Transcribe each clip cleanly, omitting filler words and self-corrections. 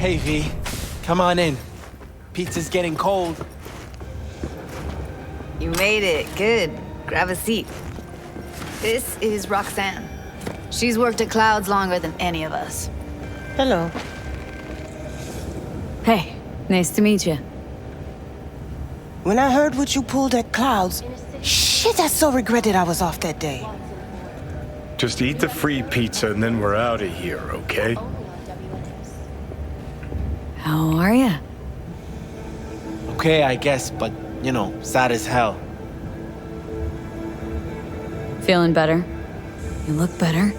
Hey, V. Come on in. Pizza's getting cold. You made it. Good. Grab a seat. This is Roxanne. She's worked at Clouds longer than any of us. Hello. Hey, nice to meet you. When I heard what you pulled at Clouds, shit, I so regretted I was off that day. Just eat the free pizza and then we're out of here, okay? How are ya? Okay, I guess, but, you know, sad as hell. Feeling better? You look better.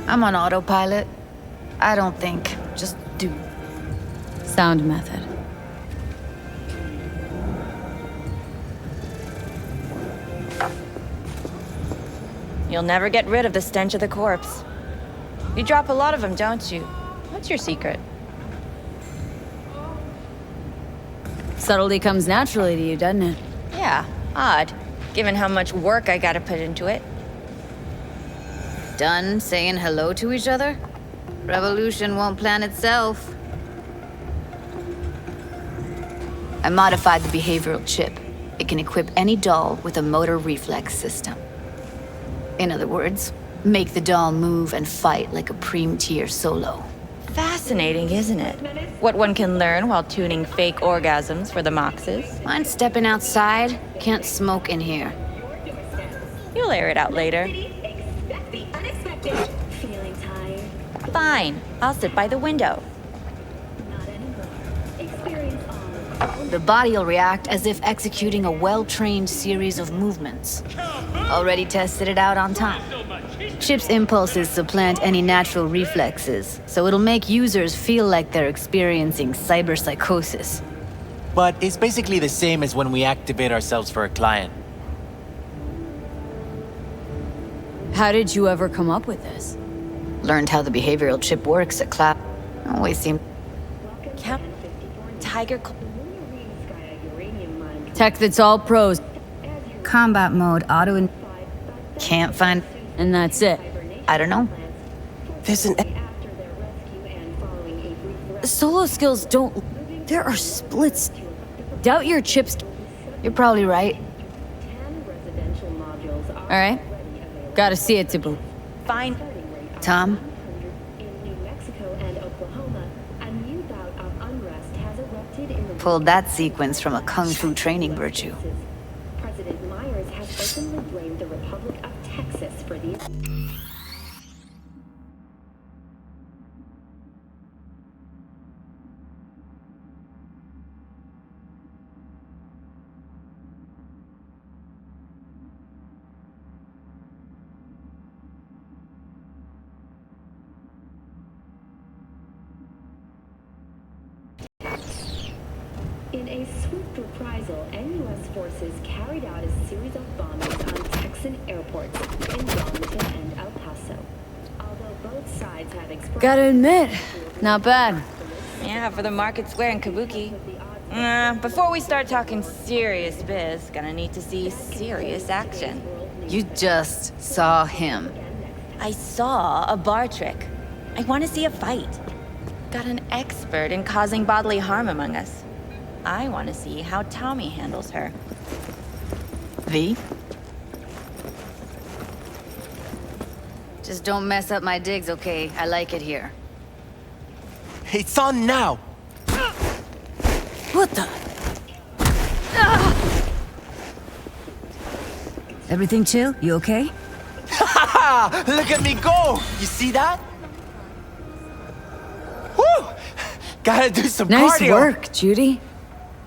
I'm on autopilot. I don't think, just do. Sound method. You'll never get rid of the stench of the corpse. You drop a lot of them, don't you? What's your secret? Subtlety comes naturally to you, doesn't it? Yeah, odd, given how much work I gotta put into it. Done saying hello to each other? Revolution won't plan itself. I modified the behavioral chip. It can equip any doll with a motor reflex system. In other words, make the doll move and fight like a Prem-tier solo. Fascinating, isn't it? What one can learn while tuning fake orgasms for the Moxes. Mind stepping outside? Can't smoke in here. You'll air it out later. Feeling tired? Fine, I'll sit by the window. Not anymore. Experience all. The body will react as if executing a well-trained series of movements. Already tested it out on Tom. Chip's impulses supplant any natural reflexes, so it'll make users feel like they're experiencing cyberpsychosis. But it's basically the same as when we activate ourselves for a client. How did you ever come up with this? Learned how the behavioral chip works at Clap. Always seemed... Cap... Tiger... Tech that's all pros. Combat mode, auto and... Can't find... And that's it. I don't know. There's an... Solo skills don't... There are splits. Doubt your chips... You're probably right. Alright. Gotta see it to boot. Fine. Tom? Pulled that sequence from a kung fu training virtue. President Myers has openly blamed the Republic of Texas for the... In a swift reprisal, NUS forces carried out a series of bombings on Texan airports in Wilmington and El Paso. Although both sides have expressed... Gotta admit, not bad. Yeah, for the Market Square in Kabuki. Before we start talking serious biz, gonna need to see serious action. You just saw him. I saw a bar trick. I want to see a fight. Got an expert in causing bodily harm among us. I want to see how Tommy handles her. V? Just don't mess up my digs, okay? I like it here. It's on now! What the? Ah! Everything chill? You okay? Ha! Look at me go! You see that? Woo! Gotta do some Nice cardio. work, Judy.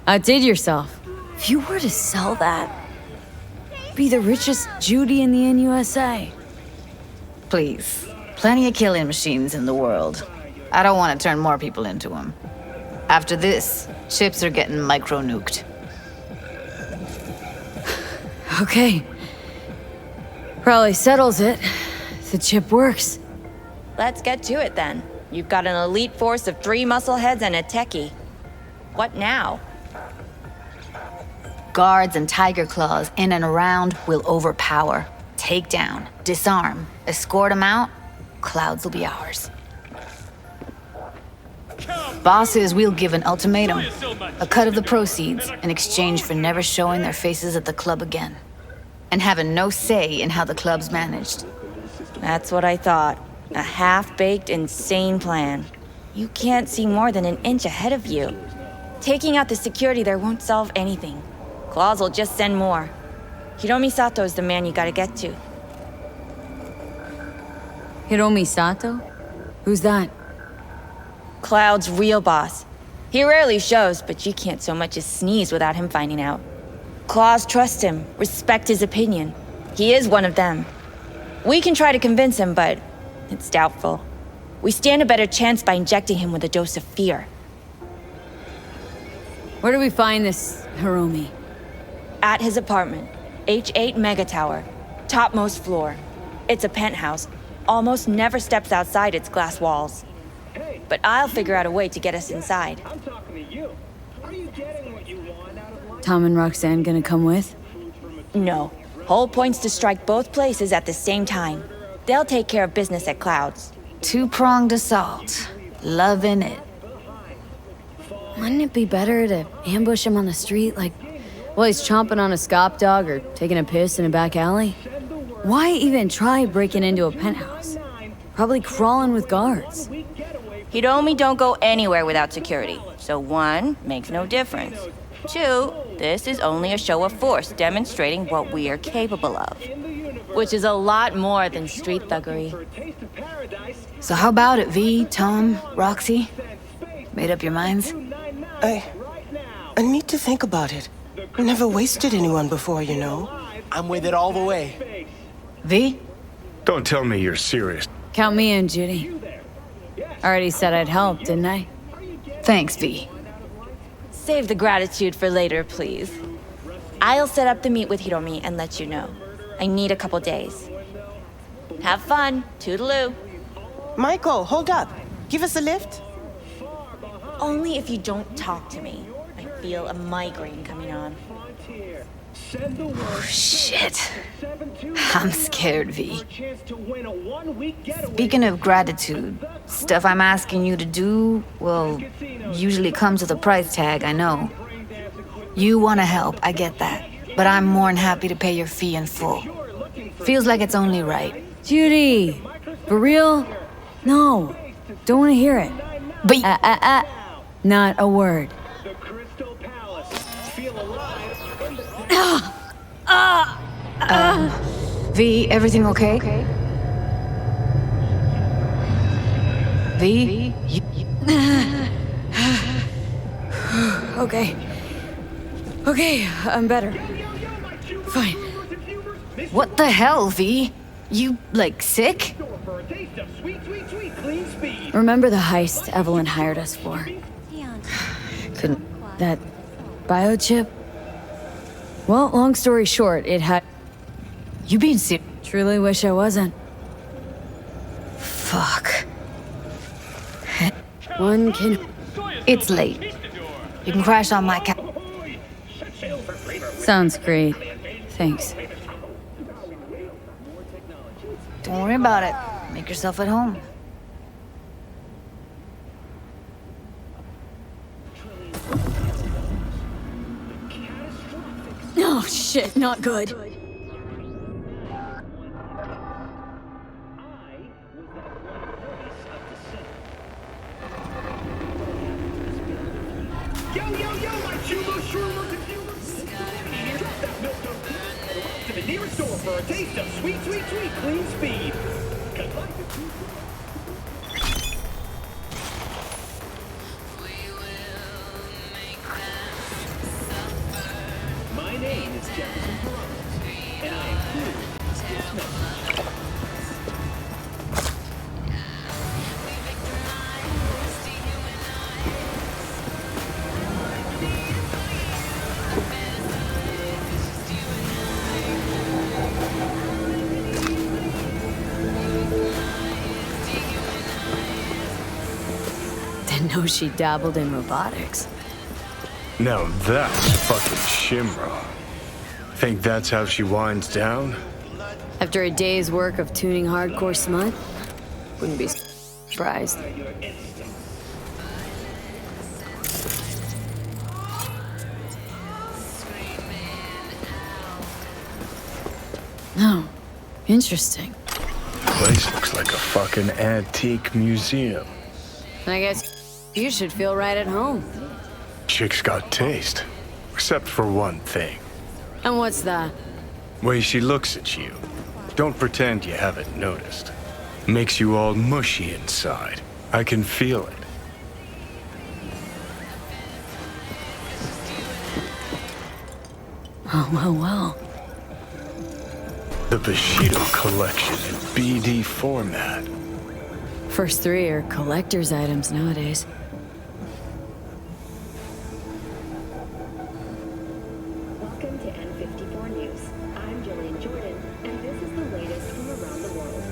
Outdid yourself. If you were to sell that, be the richest Judy in the NUSA. Please. Plenty of killing machines in the world. I don't want to turn more people into them. After this, chips are getting micro-nuked. Okay. Probably settles it. The chip works. Let's get to it then. You've got an elite force of 3 muscleheads and a techie. What now? Guards and tiger claws in and around will overpower. Take down, disarm, escort them out. Clouds will be ours. Boss says we'll give an ultimatum. A cut of the proceeds in exchange for never showing their faces at the club again. And having no say in how the club's managed. That's what I thought. A half-baked, insane plan. You can't see more than an inch ahead of you. Taking out the security there won't solve anything. Claws will just send more. Hiromi Sato's the man you gotta get to. Hiromi Sato? Who's that? Cloud's real boss. He rarely shows, but you can't so much as sneeze without him finding out. Claws trust him, respect his opinion. He is one of them. We can try to convince him, but it's doubtful. We stand a better chance by injecting him with a dose of fear. Where do we find this Hiromi? At his apartment, H8 Mega Tower, topmost floor. It's a penthouse, almost never steps outside its glass walls. But I'll figure out a way to get us inside. I'm talking to you. Are you getting what you want out of life? Tom and Roxanne gonna come with? No. Whole point's to strike both places at the same time. They'll take care of business at Cloud's. Two-pronged assault. Loving it. Wouldn't it be better to ambush him on the street, like while he's chomping on a scop dog or taking a piss in a back alley? Why even try breaking into a penthouse? Probably crawling with guards. Hiromi don't go anywhere without security. So one, makes no difference. Two, this is only a show of force demonstrating what we are capable of. Which is a lot more than street thuggery. So how about it, V, Tom, Roxy? Made up your minds? I need to think about it. Never wasted anyone before, you know. I'm with it all the way. V? Don't tell me you're serious. Count me in, Judy. Already said I'd help, didn't I? Thanks, V. Save the gratitude for later, please. I'll set up the meet with Hiromi and let you know. I need a couple days. Have fun. Toodaloo. Michael, hold up. Give us a lift. Only if you don't talk to me. I feel a migraine coming on. Shit. I'm scared, V. Speaking of gratitude, stuff I'm asking you to do, well, usually comes with a price tag, I know. You want to help, I get that. But I'm more than happy to pay your fee in full. Feels like it's only right. Judy! For real? No. Don't want to hear it. But Not a word. V, everything okay? V? Okay. Okay, I'm better. Fine. What the hell, V? You, like, sick? Remember the heist Evelyn hired us for? Couldn't... That... biochip? Well, long story short, it had... You being serious? Truly wish I wasn't. Fuck. One can... It's late. You can crash on my couch. Sounds great. Thanks. Don't worry about it. Make yourself at home. Oh, shit, not good. Nearest door for a taste of sweet, sweet, sweet clean speed. My name is Jefferson Perez, and I approve this message. Didn't know she dabbled in robotics. Now that's fucking Shimra. Think that's how she winds down? After a day's work of tuning hardcore smut, wouldn't be surprised. Oh, interesting. Place looks like a fucking antique museum. I guess you should feel right at home. Chick's got taste. Except for one thing. And what's that? Way she looks at you. Don't pretend you haven't noticed. Makes you all mushy inside. I can feel it. Oh, well. The Bushido collection in BD format. First three are collector's items nowadays. Welcome to N54 News. I'm Jillian Jordan, and this is the latest from around the world.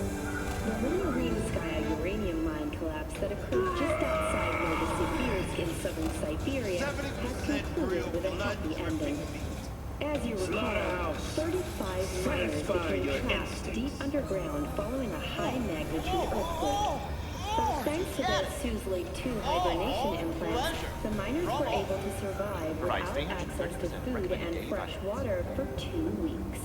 The Little Rimskaya uranium mine collapse that occurred just outside Novosibirsk in southern Siberia has concluded with a happy ending. As you recall, 35 miners became trapped deep underground following a high-magnitude earthquake. But thanks to the Suzlake 2 hibernation implants, the miners were able to survive without access to food and fresh water for 2 weeks.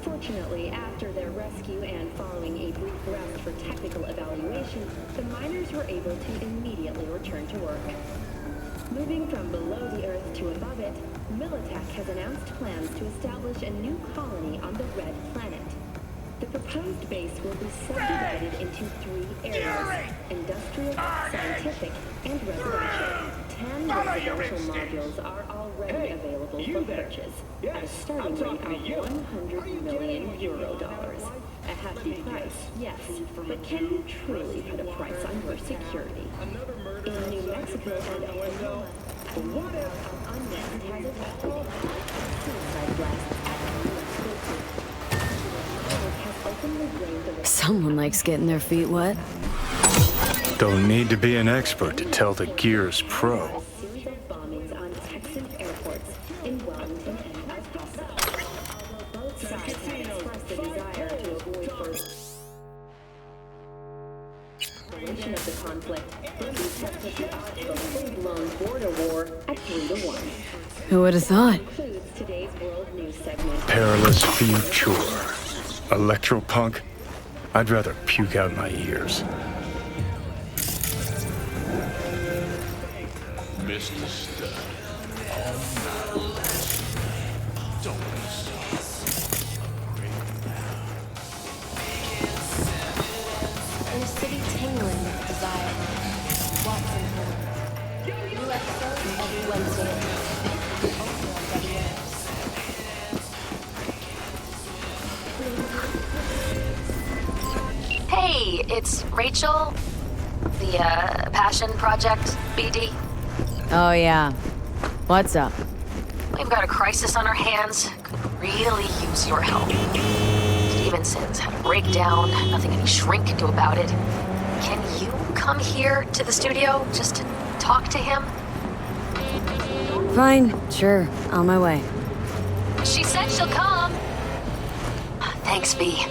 Fortunately, after their rescue and following a brief rest for technical evaluation, the miners were able to immediately return to work. Moving from below the Earth to above it, Militech has announced plans to establish a new colony on the Red Planet. The proposed base will be subdivided into 3 areas: industrial, scientific, and residential. 10 residential modules are already available for purchase at a starting rate of €100 million. A hefty price, yes, but can you truly put a price on your security? In New Mexico and Oklahoma, a new round of unrest has erupted. Suicide blasts has openly blamed the Someone likes getting their feet wet. Don't need to be an expert to tell the Gear's pro. series of bombings on Texan airports in Wellington and El Paso. Although both sides have expressed a desire to avoid further escalation of the conflict, British have put the odds of a full-blown border war at 3-1. Who would have thought? Concludes today's world news segment. Perilous future. Electropunk? I'd rather puke out my ears. Mr. Stud. Don't be In a city tingling with desire. Watson Hill. New episodes every Wednesday. Hey, it's Rachel. The, Passion Project, BD. Oh, yeah. What's up? We've got a crisis on our hands. Could really use your help. Stevenson's had a breakdown. Nothing any shrink can do about it. Can you come here to the studio just to talk to him? Fine, sure. On my way. She said she'll come. Thanks, B.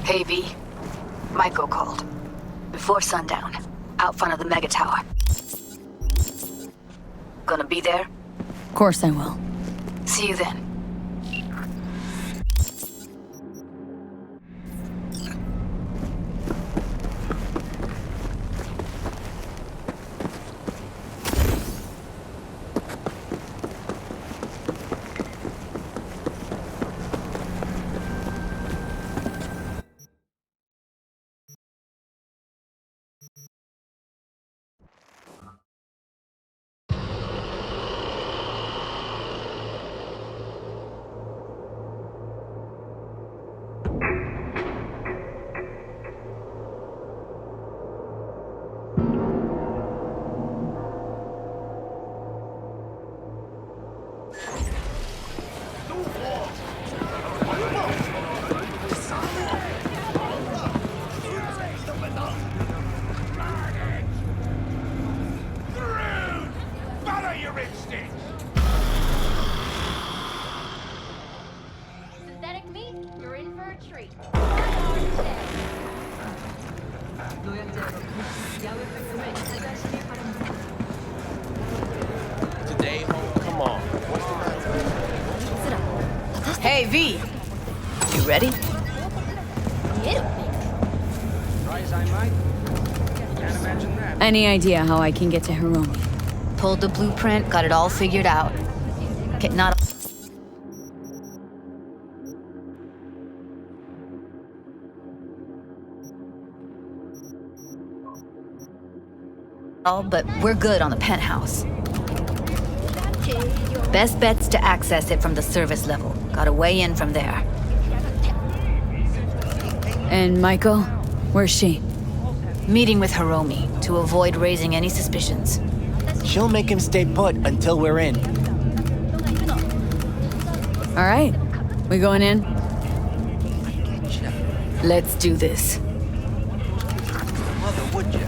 Hey, V. Michael called. Before sundown. Out front of the mega tower. Gonna be there? Of course I will. See you then. Synthetic meat, you're in for a treat. Today, come on. What's the matter? Hey, V! You ready? Try as I might. Can't imagine that. Any idea how I can get to Hiromi? Pulled the blueprint, got it all figured out. Okay, not all, but we're good on the penthouse. Best bet's to access it from the service level. Got a way in from there. And Michael? Where's she? Meeting with Hiromi to avoid raising any suspicions. She'll make him stay put until we're in. All right. We going in? Let's do this. Mother, would you?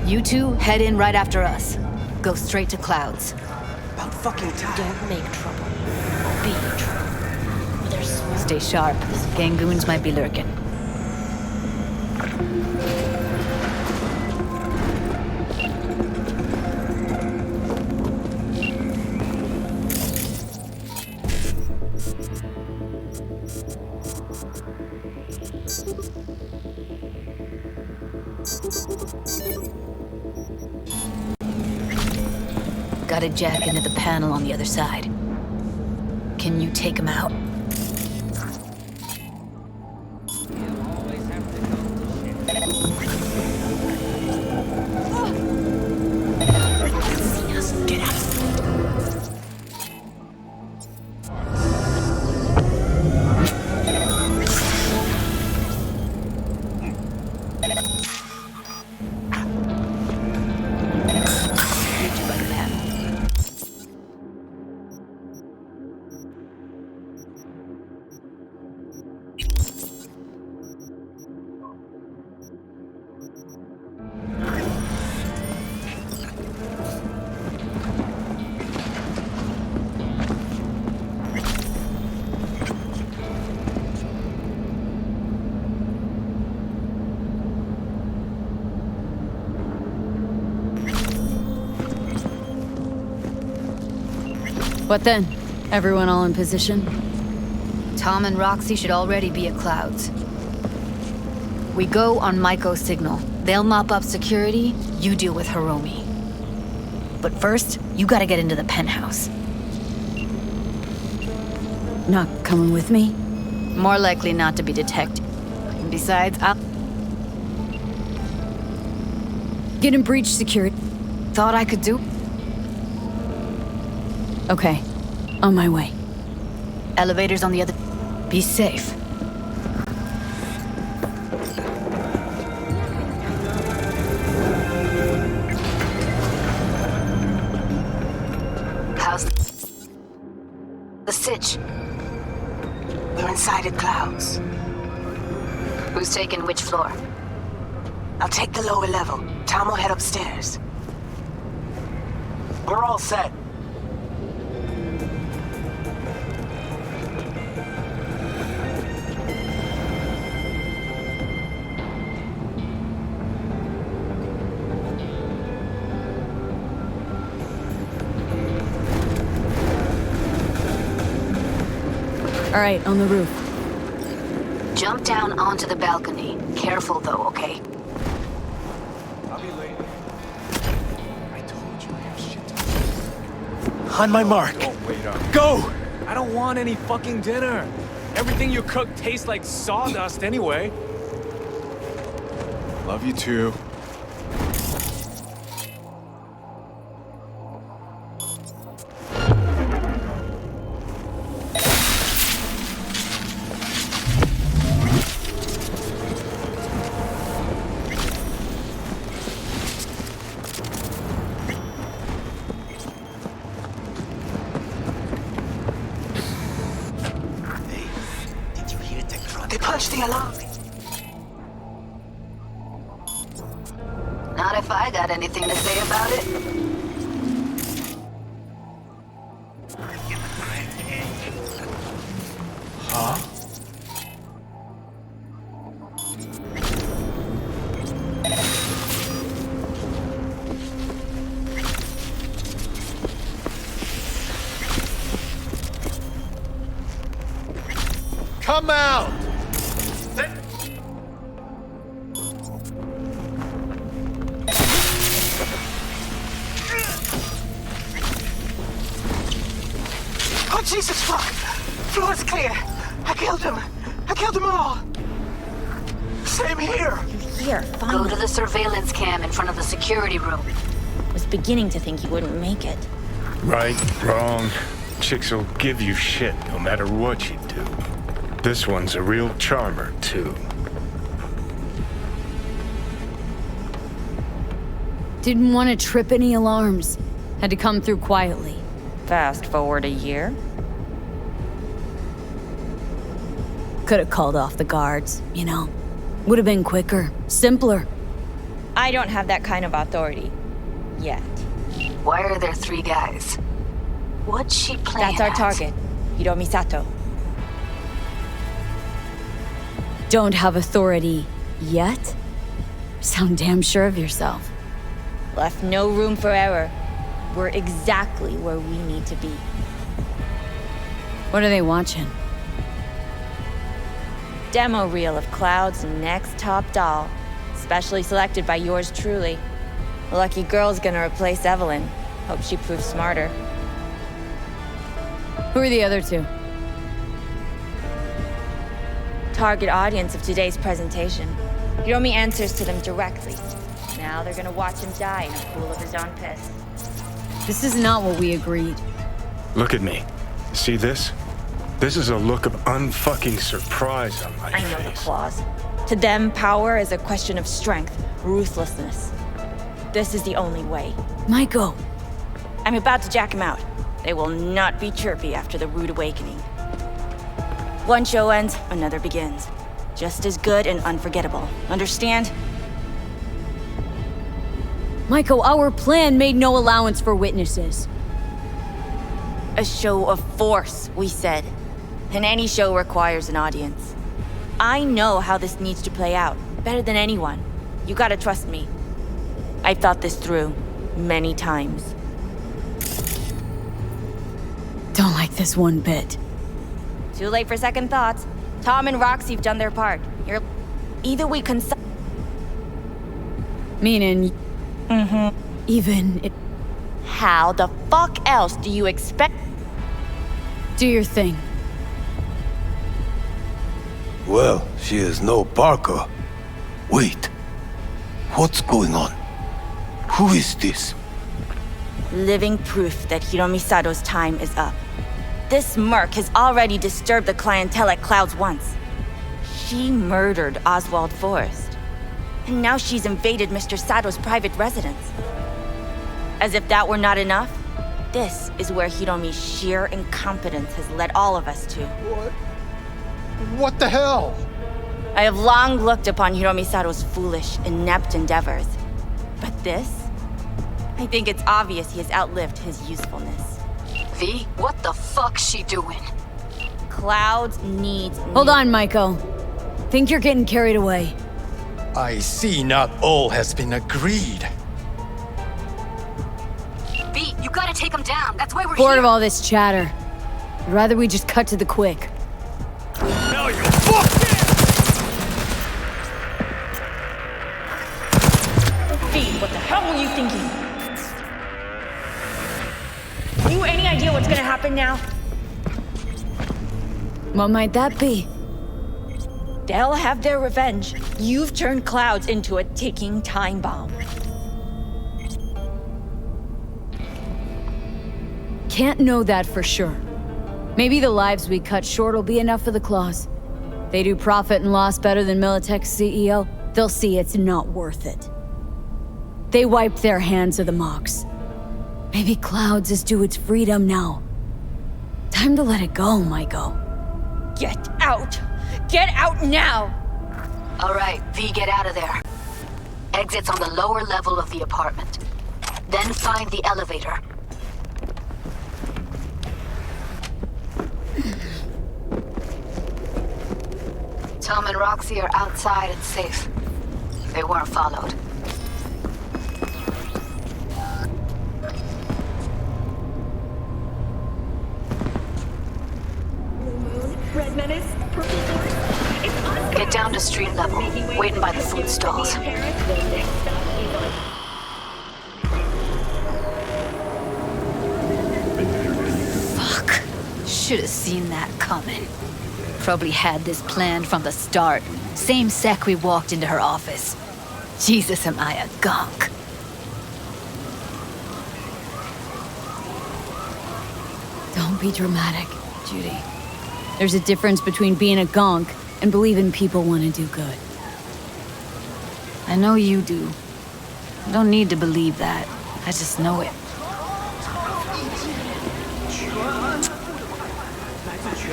You two head in right after us. Go straight to Clouds. About fucking time. Don't make trouble. Be trouble. There's Stay sharp. Gangoons might be lurking. Got a jack into the panel on the other side. Can you take him out? What then? Everyone all in position? Tom and Roxy should already be at Clouds. We go on Maiko's signal. They'll mop up security, you deal with Hiromi. But first, you gotta get into the penthouse. Not coming with me? More likely not to be detected. And besides, I'll... Get in breach security. Thought I could do... Okay. On my way. Elevators on the other... Be safe. How's the sitch? We're inside at Clouds. Who's taking which floor? I'll take the lower level. Tom will head upstairs. We're all set. All right, on the roof. Jump down onto the balcony. Careful though, okay? I'll be late. I told you I have shit to do. On my mark. Don't wait up. Go! I don't want any fucking dinner. Everything you cook tastes like sawdust anyway. Love you too. They punched the alarm. Not if I got anything to say about it. Huh? Come out! Oh, Jesus, fuck! Floor's clear. I killed him. I killed them all. Same here. Here, Go fine. to the surveillance cam in front of the security room. Was beginning to think he wouldn't make it. Right, wrong. Chicks will give you shit no matter what you do. This one's a real charmer, too. Didn't want to trip any alarms. Had to come through quietly. Fast forward a year. Could have called off the guards, you know. Would have been quicker, simpler. I don't have that kind of authority. Yet. Why are there 3 guys? What's she playing That's our at? target. Hiromi Sato. Don't have authority yet? Sound damn sure of yourself. Left no room for error. We're exactly where we need to be. What are they watching? Demo reel of Cloud's next top doll. Specially selected by yours truly. Lucky girl's gonna replace Evelyn. Hope she proves smarter. Who are the other 2? target audience of today's presentation. Hiromi answers to them directly. Now they're gonna watch him die in a pool of his own piss. This is not what we agreed. Look at me. See this? This is a look of unfucking surprise on my I know the face. clause. To them, power is a question of strength, ruthlessness. This is the only way. Maiko! I'm about to jack him out. They will not be chirpy after the rude awakening. One show ends, another begins. Just as good and unforgettable. Understand? Maiko, our plan made no allowance for witnesses. A show of force, we said. And any show requires an audience. I know how this needs to play out, better than anyone. You gotta trust me. I've thought this through, many times. Don't like this one bit. Too late for second thoughts. Tom and Roxy've done their part. You're... Either we Meaning... Even... How the fuck else do you expect... Do your thing. Well, she is no Parker. Wait. What's going on? Who is this? Living proof that Hiromi Sato's time is up. This merc has already disturbed the clientele at Clouds once. She murdered Oswald Forrest. And now she's invaded Mr. Sato's private residence. As if that were not enough, this is where Hiromi's sheer incompetence has led all of us to. What the hell? I have long looked upon Hiromi Sato's foolish, inept endeavors. But this? I think it's obvious he has outlived his usefulness. V, what the fuck's she doing? Clouds needs... Hold on, Maiko. Think you're getting carried away. I see not all has been agreed. V, you gotta take him down. That's why we're Bored here. of all this chatter. I'd rather we just cut to the quick. Now you fuck! V, what the hell were you thinking? You any idea what's gonna happen now? What might that be? They'll have their revenge. You've turned Clouds into a ticking time bomb. Can't know that for sure. Maybe the lives we cut short will be enough for the claws. They do profit and loss better than Militech's CEO. They'll see it's not worth it. They wiped their hands of the Mox. Maybe Clouds is due its freedom now. Time to let it go, Maiko. Get out! Get out now! All right, V, get out of there. Exit's on the lower level of the apartment. Then find the elevator. Tom and Roxy are outside and safe. They weren't followed. Red Menace, Purple Force. It's us. Get down to street level, waiting by the food stalls. The next stop is on. Fuck. Should have seen that coming. Probably had this planned from the start. Same sec we walked into her office. Jesus, am I a gunk. Don't be dramatic, Judy. There's a difference between being a gonk and believing people want to do good. I know you do. I don't need to believe that. I just know it.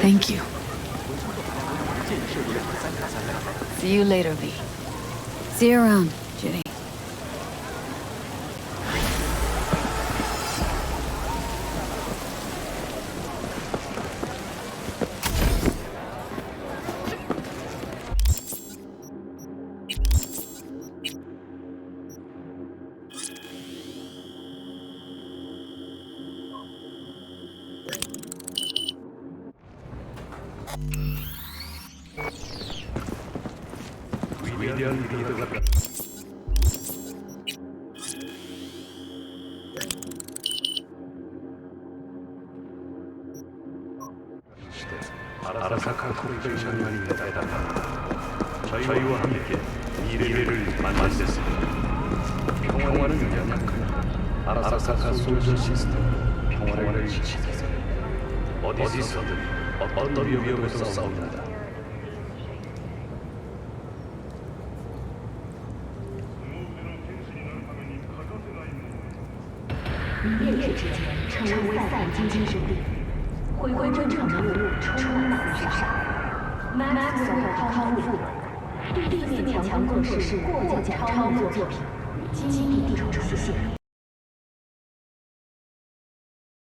Thank you. See you later, V. See you around, Judy. 아라사카 코퍼레이션이 매달다 저희와 함께 미래를 만들었습니다. 평화는 연약한 아라사카 솔저 시스템 평화를 지키세요. 어디서든 어떤 위협에도 싸웁니다.烈日之前成为赛金金属地，回归正常的路充满厮杀。Max 为了康复，对地面强工作室过奖超作品，精密地重实现。